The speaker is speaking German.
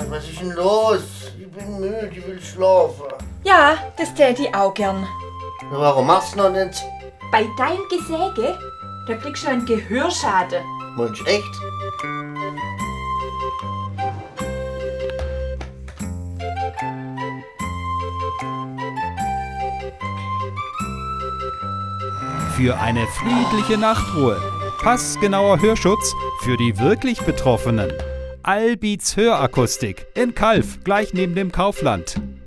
Was ist denn los? Ich bin müde, ich will schlafen. Ja, das tät ich auch gern. Na, warum machst du noch nicht? Bei deinem Gesäge, da kriegst du einen Gehörschaden. Mensch, echt? Für eine friedliche Nachtruhe. Passgenauer Hörschutz für die wirklich Betroffenen. Albeats Hörakustik in Kalf, gleich neben dem Kaufland.